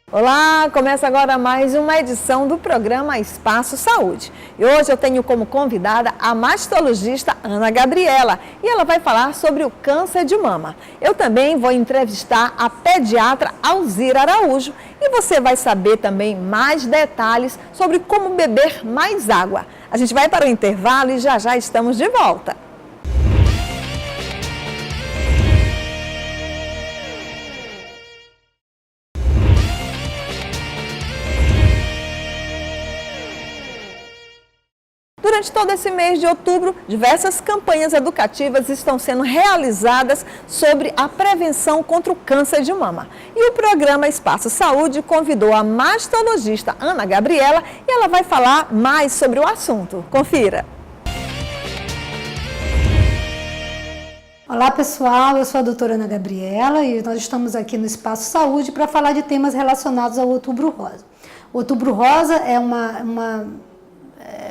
Olá, começa agora mais uma edição do programa Espaço Saúde. E hoje eu tenho como convidada a mastologista Ana Gabriela e ela vai falar sobre o câncer de mama. Eu também vou entrevistar a pediatra Alzira Araújo e você vai saber também mais detalhes sobre como beber mais água. A gente vai para o intervalo e já já estamos de volta. Durante todo esse mês de outubro, diversas campanhas educativas estão sendo realizadas sobre a prevenção contra o câncer de mama. E o programa Espaço Saúde convidou a mastologista Ana Gabriela e ela vai falar mais sobre o assunto. Confira! Olá pessoal, eu sou a doutora Ana Gabriela e nós estamos aqui no Espaço Saúde para falar de temas relacionados ao Outubro Rosa. O Outubro Rosa é uma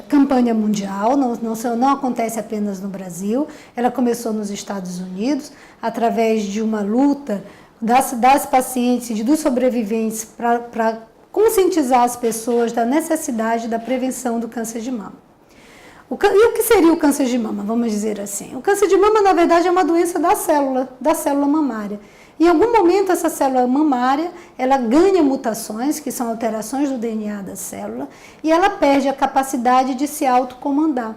campanha mundial, não acontece apenas no Brasil, ela começou nos Estados Unidos através de uma luta das pacientes e dos sobreviventes para conscientizar as pessoas da necessidade da prevenção do câncer de mama. E o que seria o câncer de mama, vamos dizer assim? O câncer de mama, na verdade, é uma doença da célula mamária. Em algum momento, essa célula mamária, ela ganha mutações, que são alterações do DNA da célula, e ela perde a capacidade de se autocomandar.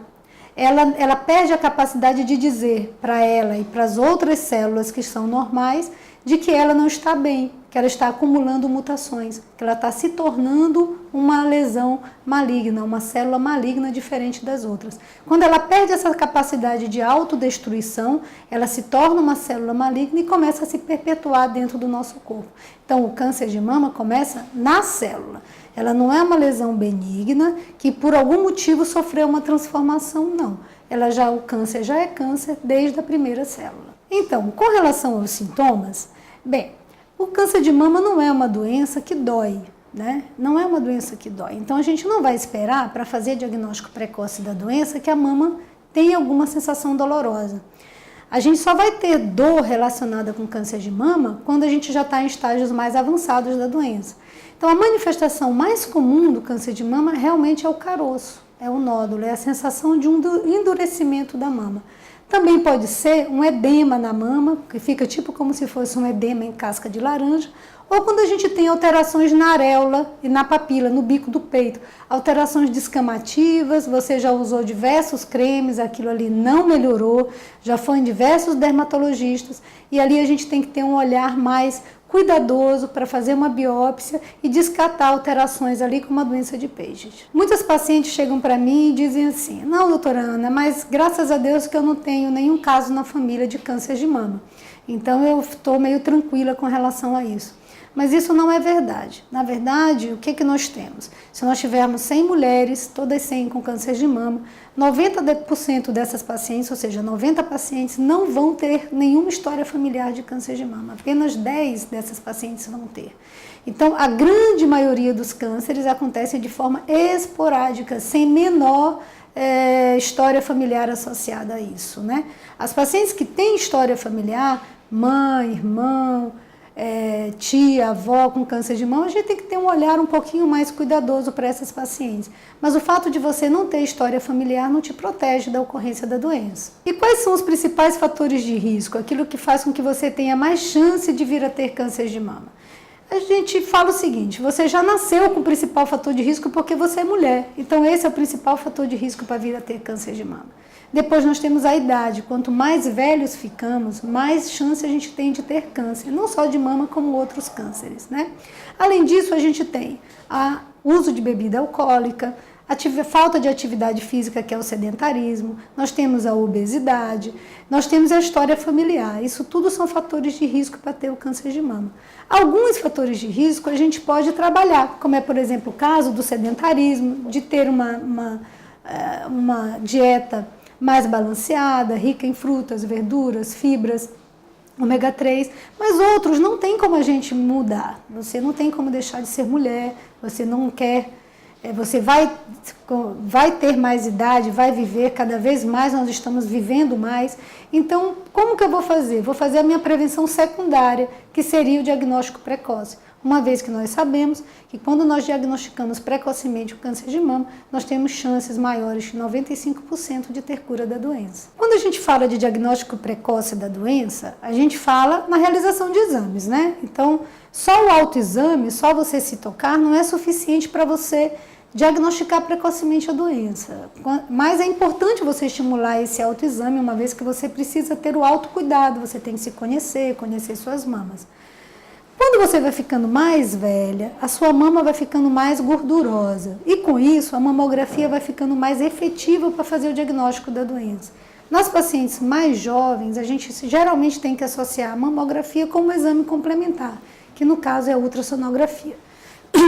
Ela perde a capacidade de dizer para ela e para as outras células que são normais de que ela não está bem, que ela está acumulando mutações, que ela está se tornando uma lesão maligna, uma célula maligna diferente das outras. Quando ela perde essa capacidade de autodestruição, ela se torna uma célula maligna e começa a se perpetuar dentro do nosso corpo. Então, o câncer de mama começa na célula. Ela não é uma lesão benigna que por algum motivo sofreu uma transformação, não. O câncer já é câncer desde a primeira célula. Então, com relação aos sintomas, bem, o câncer de mama não é uma doença que dói, né? Não é uma doença que dói. Então, a gente não vai esperar para fazer diagnóstico precoce da doença que a mama tenha alguma sensação dolorosa. A gente só vai ter dor relacionada com câncer de mama quando a gente já está em estágios mais avançados da doença. Então, a manifestação mais comum do câncer de mama realmente é o caroço, é o nódulo, é a sensação de um endurecimento da mama. Também pode ser um edema na mama, que fica tipo como se fosse um edema em casca de laranja, ou quando a gente tem alterações na areola e na papila, no bico do peito, alterações descamativas, você já usou diversos cremes, aquilo ali não melhorou, já foi em diversos dermatologistas, e ali a gente tem que ter um olhar mais cuidadoso para fazer uma biópsia e descartar alterações ali com uma doença de Paget. Muitas pacientes chegam para mim e dizem assim: não, doutora Ana, mas graças a Deus que eu não tenho nenhum caso na família de câncer de mama. Então eu estou meio tranquila com relação a isso. Mas isso não é verdade. Na verdade, o que nós temos? Se nós tivermos 100 mulheres, todas 100 com câncer de mama, 90% dessas pacientes, ou seja, 90 pacientes, não vão ter nenhuma história familiar de câncer de mama. Apenas 10 dessas pacientes vão ter. Então, a grande maioria dos cânceres acontece de forma esporádica, sem menor história familiar associada a isso, né? As pacientes que têm história familiar, mãe, irmão, tia, avó com câncer de mama, a gente tem que ter um olhar um pouquinho mais cuidadoso para essas pacientes. Mas o fato de você não ter história familiar não te protege da ocorrência da doença. E quais são os principais fatores de risco? Aquilo que faz com que você tenha mais chance de vir a ter câncer de mama. A gente fala o seguinte: você já nasceu com o principal fator de risco porque você é mulher. Então esse é o principal fator de risco para vir a ter câncer de mama. Depois nós temos a idade. Quanto mais velhos ficamos, mais chance a gente tem de ter câncer, não só de mama como outros cânceres, né? Além disso, a gente tem o uso de bebida alcoólica, falta de atividade física, que é o sedentarismo, nós temos a obesidade, nós temos a história familiar. Isso tudo são fatores de risco para ter o câncer de mama. Alguns fatores de risco a gente pode trabalhar, como é, por exemplo, o caso do sedentarismo, de ter uma dieta mais balanceada, rica em frutas, verduras, fibras, ômega 3, mas outros não tem como a gente mudar. Você não tem como deixar de ser mulher, você não quer, você vai ter mais idade, vai viver cada vez mais, nós estamos vivendo mais. Então, como que eu vou fazer? Vou fazer a minha prevenção secundária, que seria o diagnóstico precoce. uma vez que nós sabemos que quando nós diagnosticamos precocemente o câncer de mama, nós temos chances maiores de 95% de ter cura da doença. Quando a gente fala de diagnóstico precoce da doença, a gente fala na realização de exames, né? Então, só o autoexame, só você se tocar, não é suficiente para você diagnosticar precocemente a doença. Mas é importante você estimular esse autoexame, uma vez que você precisa ter o autocuidado, você tem que se conhecer, conhecer suas mamas. Quando você vai ficando mais velha, a sua mama vai ficando mais gordurosa. E com isso, a mamografia vai ficando mais efetiva para fazer o diagnóstico da doença. Nas pacientes mais jovens, a gente geralmente tem que associar a mamografia com um exame complementar, que no caso é a ultrassonografia.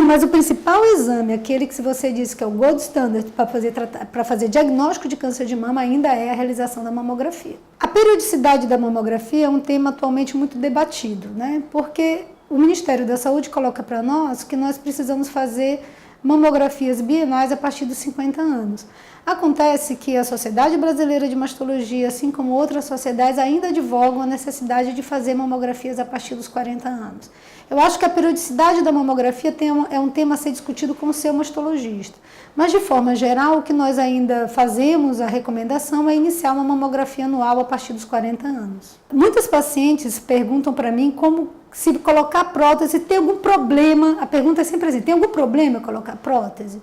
Mas o principal exame, aquele que se você disse que é o gold standard para fazer diagnóstico de câncer de mama, ainda é a realização da mamografia. A periodicidade da mamografia é um tema atualmente muito debatido, né? Porque o Ministério da Saúde coloca para nós que nós precisamos fazer mamografias bienais a partir dos 50 anos. Acontece que a Sociedade Brasileira de Mastologia, assim como outras sociedades, ainda advogam a necessidade de fazer mamografias a partir dos 40 anos. Eu acho que a periodicidade da mamografia é um tema a ser discutido com o seu mastologista. Mas, de forma geral, o que nós ainda fazemos, a recomendação, é iniciar uma mamografia anual a partir dos 40 anos. Muitas pacientes perguntam para mim como se colocar prótese tem algum problema. A pergunta é sempre assim, tem algum problema colocar prótese?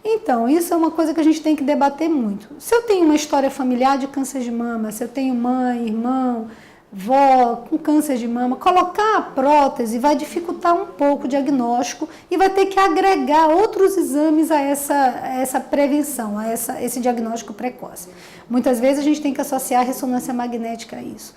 Então, isso é uma coisa que a gente tem que debater muito. Se eu tenho uma história familiar de câncer de mama, se eu tenho mãe, irmão, vó com câncer de mama, colocar a prótese vai dificultar um pouco o diagnóstico e vai ter que agregar outros exames a essa prevenção, a esse diagnóstico precoce. Muitas vezes a gente tem que associar a ressonância magnética a isso.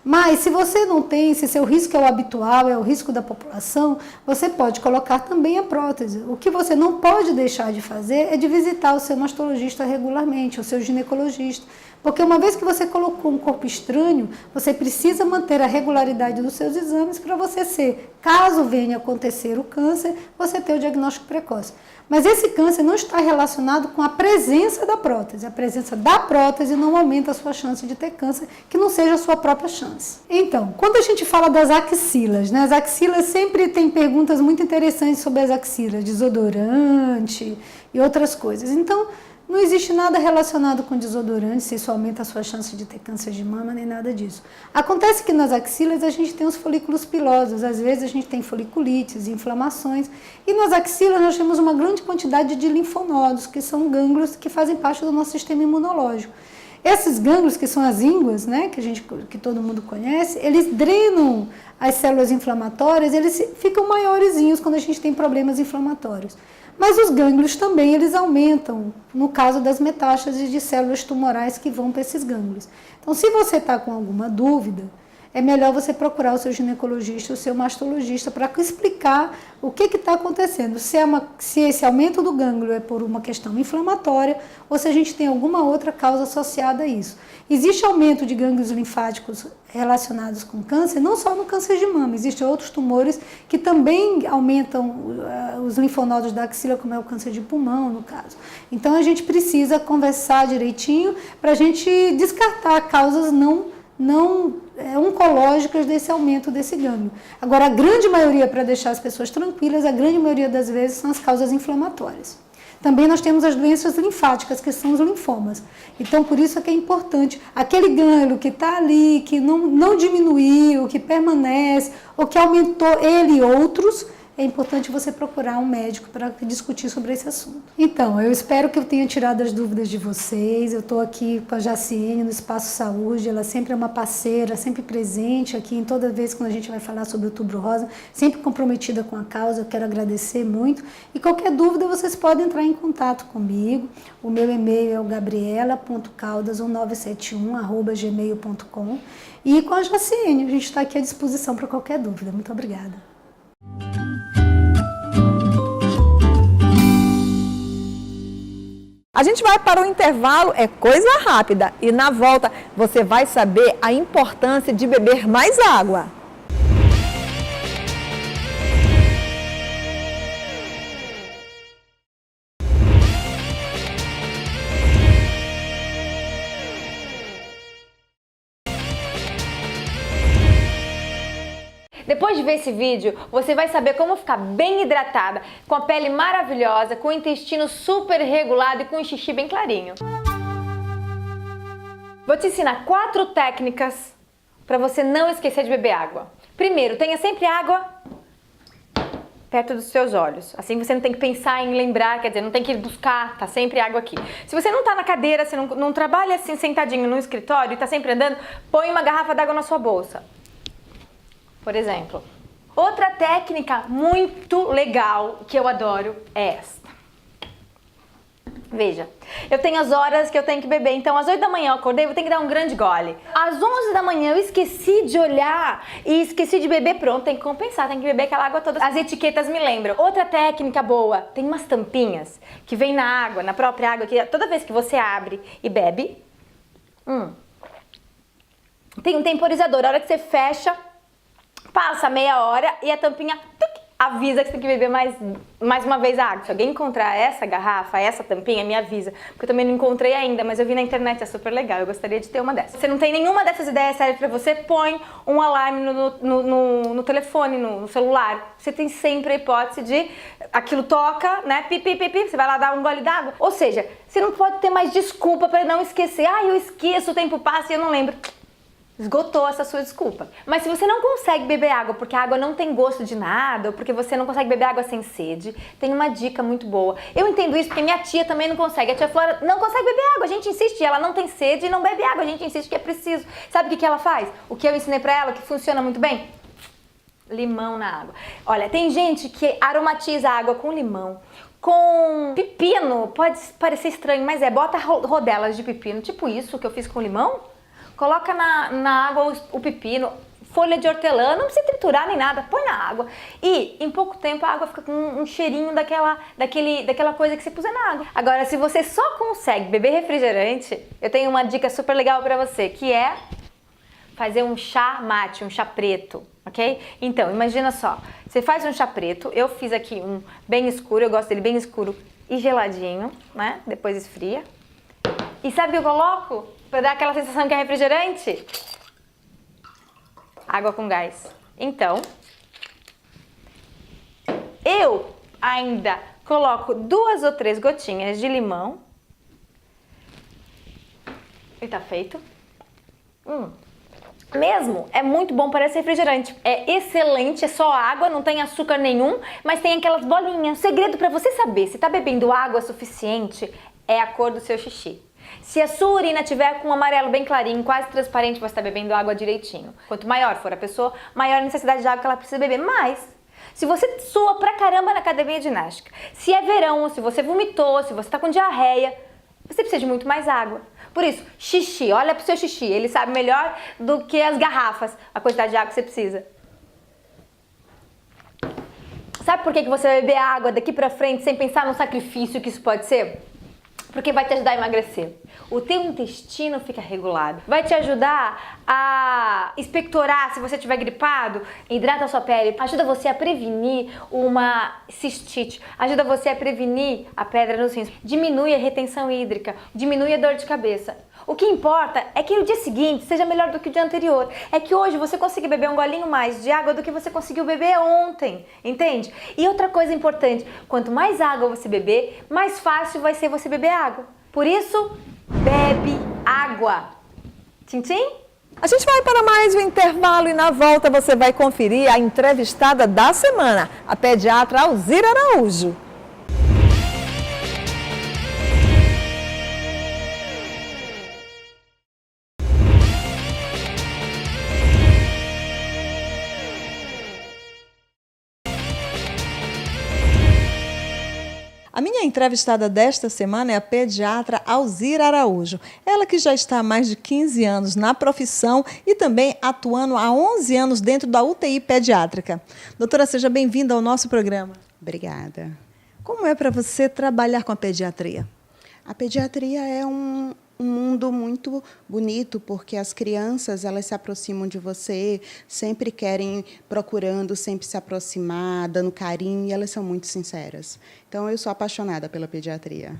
Mas se você não tem, se seu risco é o habitual, é o risco da população, você pode colocar também a prótese. O que você não pode deixar de fazer é de visitar o seu mastologista regularmente, o seu ginecologista. Porque uma vez que você colocou um corpo estranho, você precisa manter a regularidade dos seus exames para você ser, caso venha acontecer o câncer, você ter o diagnóstico precoce. Mas esse câncer não está relacionado com a presença da prótese. A presença da prótese não aumenta a sua chance de ter câncer, que não seja a sua própria chance. Então, quando a gente fala das axilas, né? As axilas sempre tem perguntas muito interessantes sobre as axilas, desodorante e outras coisas. Então, não existe nada relacionado com desodorante, se isso aumenta a sua chance de ter câncer de mama, nem nada disso. Acontece que nas axilas a gente tem os folículos pilosos, às vezes a gente tem foliculites, inflamações, e nas axilas nós temos uma grande quantidade de linfonodos, que são gânglios que fazem parte do nosso sistema imunológico. Esses gânglios, que são as ínguas, né, que todo mundo conhece, eles drenam as células inflamatórias, eles ficam maiorzinhos quando a gente tem problemas inflamatórios. Mas os gânglios também, eles aumentam, no caso das metástases de células tumorais que vão para esses gânglios. Então, se você está com alguma dúvida, é melhor você procurar o seu ginecologista, o seu mastologista, para explicar o que está acontecendo. Se esse aumento do gânglio é por uma questão inflamatória ou se a gente tem alguma outra causa associada a isso. Existe aumento de gânglios linfáticos relacionados com câncer, não só no câncer de mama, existem outros tumores que também aumentam os linfonodos da axila, como é o câncer de pulmão, no caso. Então, a gente precisa conversar direitinho para a gente descartar causas não oncológicas desse aumento desse gânglio. Agora, a grande maioria, para deixar as pessoas tranquilas, a grande maioria das vezes são as causas inflamatórias. Também nós temos as doenças linfáticas, que são os linfomas. Então, por isso é que é importante, aquele gânglio que está ali, que não diminuiu, que permanece, ou que aumentou ele e outros, é importante você procurar um médico para discutir sobre esse assunto. Então, eu espero que eu tenha tirado as dúvidas de vocês. Eu estou aqui com a Jaciene no Espaço Saúde, ela sempre é uma parceira, sempre presente aqui em toda vez que a gente vai falar sobre o Outubro Rosa, sempre comprometida com a causa, eu quero agradecer muito. E qualquer dúvida, vocês podem entrar em contato comigo. O meu e-mail é o gabriela.caldas1971@gmail.com e com a Jaciene, a gente está aqui à disposição para qualquer dúvida. Muito obrigada. A gente vai para o intervalo, é coisa rápida, e na volta você vai saber a importância de beber mais água. Depois de ver esse vídeo, você vai saber como ficar bem hidratada, com a pele maravilhosa, com o intestino super regulado e com o xixi bem clarinho. Vou te ensinar 4 técnicas para você não esquecer de beber água. Primeiro, tenha sempre água perto dos seus olhos. Assim você não tem que pensar em lembrar, quer dizer, não tem que buscar, tá sempre água aqui. Se você não tá na cadeira, você não trabalha assim sentadinho no escritório e tá sempre andando, põe uma garrafa d'água na sua bolsa, por exemplo. Outra técnica muito legal que eu adoro é esta. Veja, eu tenho as horas que eu tenho que beber, então às 8 da manhã eu acordei, vou ter que dar um grande gole. Às 11 da manhã eu esqueci de olhar e esqueci de beber, pronto, tem que compensar, tem que beber aquela água toda. As etiquetas me lembram. Outra técnica boa, tem umas tampinhas que vem na água, na própria água, que toda vez que você abre e bebe, tem um temporizador, a hora que você fecha, passa meia hora e a tampinha avisa que você tem que beber mais uma vez a água. Se alguém encontrar essa garrafa, essa tampinha, me avisa. Porque eu também não encontrei ainda, mas eu vi na internet, é super legal. Eu gostaria de ter uma dessas. Se você não tem nenhuma dessas ideias sérias pra você, põe um alarme no telefone, no celular. Você tem sempre a hipótese de aquilo toca, né? Pipi, pipi, você vai lá dar um gole d'água. Ou seja, você não pode ter mais desculpa pra não esquecer. Ah, eu esqueço, o tempo passa e eu não lembro. Esgotou essa sua desculpa. Mas se você não consegue beber água porque a água não tem gosto de nada, ou porque você não consegue beber água sem sede, tem uma dica muito boa. Eu entendo isso porque minha tia também não consegue. A tia Flora não consegue beber água, a gente insiste, ela não tem sede e não bebe água, a gente insiste que é preciso. Sabe o que ela faz? O que eu ensinei pra ela, que funciona muito bem? Limão na água. Olha, tem gente que aromatiza a água com limão, com pepino, pode parecer estranho, mas bota rodelas de pepino, tipo isso que eu fiz com limão. Coloca na água o pepino, folha de hortelã, não precisa triturar nem nada, põe na água. E em pouco tempo a água fica com um cheirinho daquela coisa que você pôs na água. Agora, se você só consegue beber refrigerante, eu tenho uma dica super legal pra você, que é fazer um chá mate, um chá preto, ok? Então, imagina só, você faz um chá preto, eu fiz aqui um bem escuro, eu gosto dele bem escuro e geladinho, né? Depois esfria. E sabe o que eu coloco? Pra dar aquela sensação que é refrigerante? Água com gás. Então, eu ainda coloco 2 ou 3 gotinhas de limão. E tá feito. Mesmo, é muito bom, parece refrigerante. É excelente, é só água, não tem açúcar nenhum, mas tem aquelas bolinhas. O segredo pra você saber se tá bebendo água suficiente é a cor do seu xixi. Se a sua urina tiver com um amarelo bem clarinho, quase transparente, você está bebendo água direitinho. Quanto maior for a pessoa, maior a necessidade de água que ela precisa beber. Mas, se você sua pra caramba na academia de ginástica, se é verão, se você vomitou, se você está com diarreia, você precisa de muito mais água. Por isso, xixi, olha pro seu xixi, ele sabe melhor do que as garrafas a quantidade de água que você precisa. Sabe por que você vai beber água daqui pra frente sem pensar no sacrifício que isso pode ser? Porque vai te ajudar a emagrecer. O teu intestino fica regulado. Vai te ajudar a expectorar se você estiver gripado, hidrata a sua pele, ajuda você a prevenir uma cistite, ajuda você a prevenir a pedra nos rins, diminui a retenção hídrica, diminui a dor de cabeça. O que importa é que o dia seguinte seja melhor do que o dia anterior. É que hoje você consiga beber um golinho mais de água do que você conseguiu beber ontem, entende? E outra coisa importante, quanto mais água você beber, mais fácil vai ser você beber água. Por isso, bebe água. Tchim-tchim? A gente vai para mais um intervalo e na volta você vai conferir a entrevistada da semana, a pediatra Alzira Araújo. A minha entrevistada desta semana é a pediatra Alzira Araújo. Ela que já está há mais de 15 anos na profissão e também atuando há 11 anos dentro da UTI pediátrica. Doutora, seja bem-vinda ao nosso programa. Obrigada. Como é para você trabalhar com a pediatria? A pediatria é um mundo muito bonito, porque as crianças, elas se aproximam de você, sempre querem, procurando sempre se aproximar, dando carinho, e elas são muito sinceras. Então, eu sou apaixonada pela pediatria.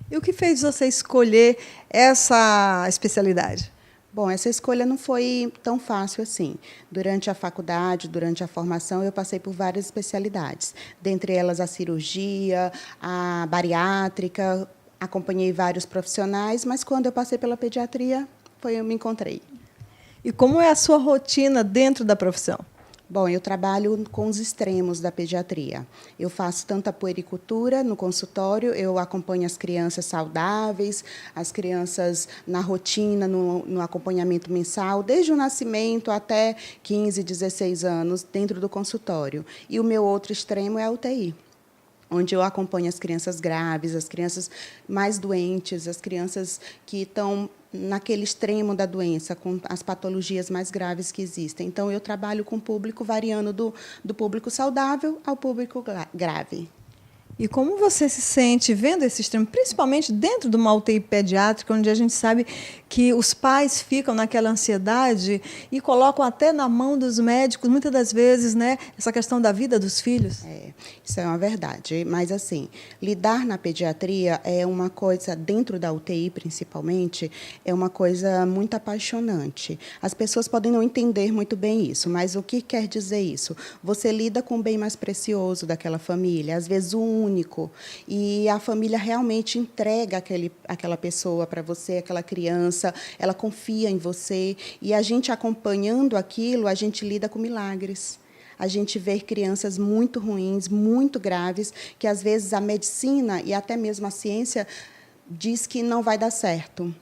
E o que fez você escolher essa especialidade? Bom, essa escolha não foi tão fácil assim. Durante a faculdade, durante a formação, eu passei por várias especialidades, dentre elas a cirurgia, a bariátrica, acompanhei vários profissionais, mas quando eu passei pela pediatria, eu me encontrei. E como é a sua rotina dentro da profissão? Bom, eu trabalho com os extremos da pediatria. Eu faço tanto a puericultura no consultório, eu acompanho as crianças saudáveis, as crianças na rotina, no acompanhamento mensal, desde o nascimento até 15, 16 anos, dentro do consultório. E o meu outro extremo é a UTI, onde eu acompanho as crianças graves, as crianças mais doentes, as crianças que estão naquele extremo da doença, com as patologias mais graves que existem. Então, eu trabalho com o público variando do público saudável ao público grave. E como você se sente vendo esse extremo, principalmente dentro de uma UTI pediátrica, onde a gente sabe que os pais ficam naquela ansiedade e colocam até na mão dos médicos, muitas das vezes, né, essa questão da vida dos filhos? Isso é uma verdade. Mas, assim, lidar na pediatria é uma coisa, dentro da UTI principalmente, é uma coisa muito apaixonante. As pessoas podem não entender muito bem isso, mas o que quer dizer isso? Você lida com o bem mais precioso daquela família, às vezes o único, e a família realmente entrega aquela pessoa para você, aquela criança, ela confia em você, e a gente acompanhando aquilo, a gente lida com milagres. A gente vê crianças muito ruins, muito graves, que às vezes a medicina e até mesmo a ciência diz que não vai dar certo,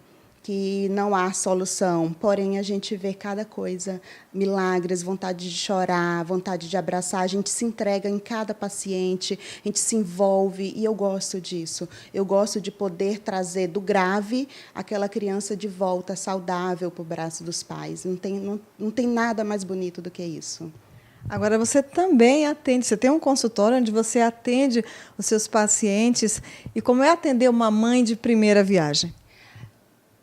que não há solução, porém a gente vê cada coisa, milagres, vontade de chorar, vontade de abraçar, a gente se entrega em cada paciente, a gente se envolve, e eu gosto disso. Eu gosto de poder trazer do grave aquela criança de volta saudável para o braço dos pais. Não tem nada mais bonito do que isso. Agora, você também atende, você tem um consultório onde você atende os seus pacientes, e como é atender uma mãe de primeira viagem?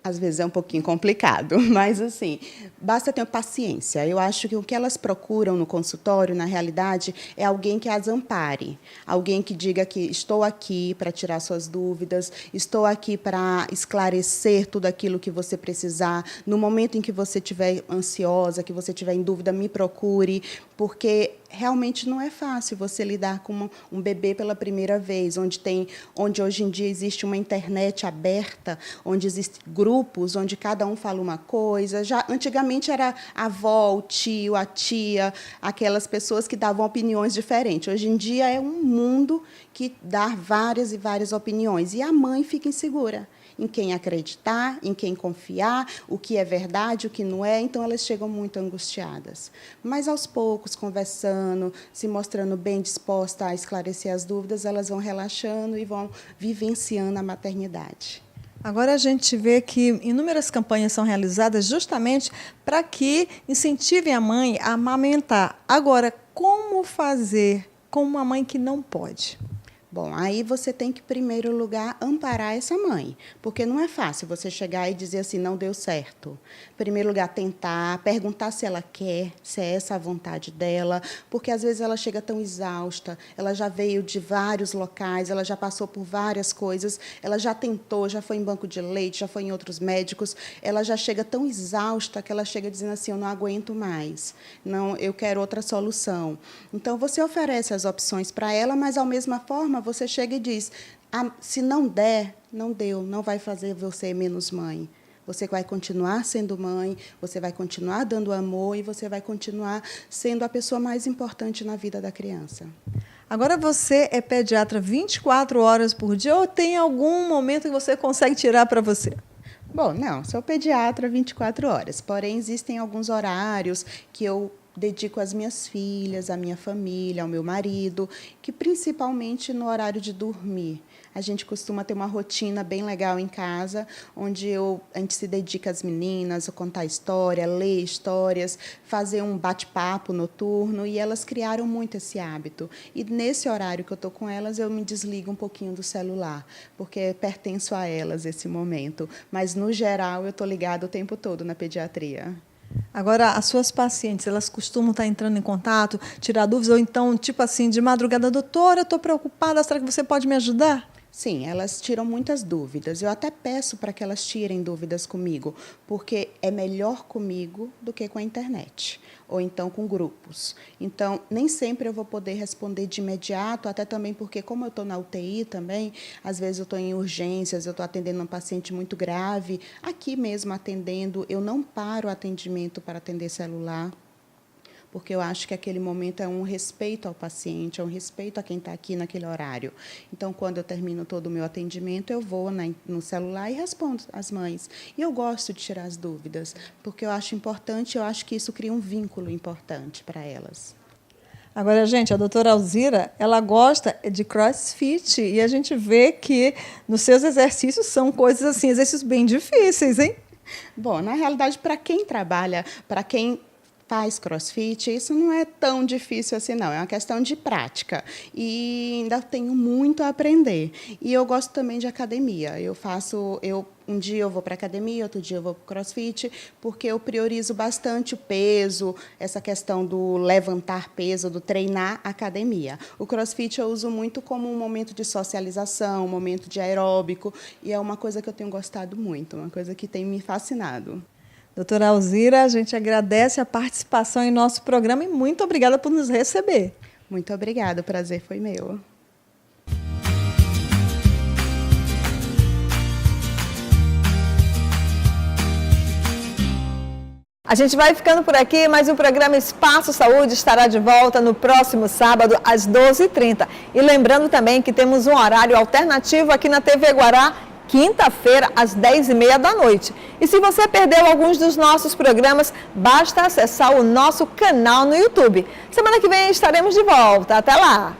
Às vezes é um pouquinho complicado, mas, assim, basta ter paciência. Eu acho que o que elas procuram no consultório, na realidade, é alguém que as ampare, alguém que diga que estou aqui para tirar suas dúvidas, estou aqui para esclarecer tudo aquilo que você precisar. No momento em que você estiver ansiosa, que você estiver em dúvida, me procure, porque realmente não é fácil você lidar com um bebê pela primeira vez, onde hoje em dia existe uma internet aberta, onde existem grupos, onde cada um fala uma coisa. Já antigamente era a avó, o tio, a tia, aquelas pessoas que davam opiniões diferentes. Hoje em dia é um mundo que dá várias e várias opiniões, e a mãe fica insegura em quem acreditar, em quem confiar, o que é verdade, o que não é. Então, elas chegam muito angustiadas. Mas, aos poucos, conversando, se mostrando bem disposta a esclarecer as dúvidas, elas vão relaxando e vão vivenciando a maternidade. Agora, a gente vê que inúmeras campanhas são realizadas justamente para que incentivem a mãe a amamentar. Agora, como fazer com uma mãe que não pode? Bom, aí você tem que, em primeiro lugar, amparar essa mãe, porque não é fácil você chegar e dizer assim, não deu certo. Em primeiro lugar, tentar, perguntar se ela quer, se é essa a vontade dela, porque, às vezes, ela chega tão exausta, ela já veio de vários locais, ela já passou por várias coisas, ela já tentou, já foi em banco de leite, já foi em outros médicos, ela já chega tão exausta que ela chega dizendo assim, eu não aguento mais, não, eu quero outra solução. Então, você oferece as opções para ela, mas, ao mesma forma, você chega e diz, se não der, não deu, não vai fazer você menos mãe. Você vai continuar sendo mãe, você vai continuar dando amor e você vai continuar sendo a pessoa mais importante na vida da criança. Agora, você é pediatra 24 horas por dia ou tem algum momento que você consegue tirar para você? Bom, não, sou pediatra 24 horas, porém existem alguns horários que eu dedico às minhas filhas, à minha família, ao meu marido, que principalmente no horário de dormir. A gente costuma ter uma rotina bem legal em casa, onde a gente se dedica às meninas, a contar história, ler histórias, fazer um bate-papo noturno, e elas criaram muito esse hábito. E nesse horário que eu estou com elas, eu me desligo um pouquinho do celular, porque pertenço a elas esse momento. Mas, no geral, eu estou ligada o tempo todo na pediatria. Agora, as suas pacientes, elas costumam estar entrando em contato, tirar dúvidas, ou então, tipo assim, de madrugada, doutora, eu estou preocupada, será que você pode me ajudar? Sim, elas tiram muitas dúvidas. Eu até peço para que elas tirem dúvidas comigo, porque é melhor comigo do que com a internet, ou então com grupos. Então, nem sempre eu vou poder responder de imediato, até também porque, como eu estou na UTI também, às vezes eu estou em urgências, eu estou atendendo um paciente muito grave, aqui mesmo atendendo, eu não paro o atendimento para atender celular, porque eu acho que aquele momento é um respeito ao paciente, é um respeito a quem está aqui naquele horário. Então, quando eu termino todo o meu atendimento, eu vou no celular e respondo às mães. E eu gosto de tirar as dúvidas, porque eu acho importante, eu acho que isso cria um vínculo importante para elas. Agora, gente, a doutora Alzira, ela gosta de crossfit e a gente vê que nos seus exercícios são coisas assim, exercícios bem difíceis, hein? Bom, na realidade, para quem trabalha, para quem faz crossfit, isso não é tão difícil assim, não. É uma questão de prática. E ainda tenho muito a aprender. E eu gosto também de academia. Um dia eu vou para a academia, outro dia eu vou para o crossfit, porque eu priorizo bastante o peso, essa questão do levantar peso, do treinar academia. O crossfit eu uso muito como um momento de socialização, um momento de aeróbico, e é uma coisa que eu tenho gostado muito, uma coisa que tem me fascinado. Doutora Alzira, a gente agradece a participação em nosso programa e muito obrigada por nos receber. Muito obrigada, o prazer foi meu. A gente vai ficando por aqui, mas o programa Espaço Saúde estará de volta no próximo sábado, às 12h30. E lembrando também que temos um horário alternativo aqui na TV Guará, quinta-feira, às 10h30 da noite. E se você perdeu alguns dos nossos programas, basta acessar o nosso canal no YouTube. Semana que vem estaremos de volta. Até lá!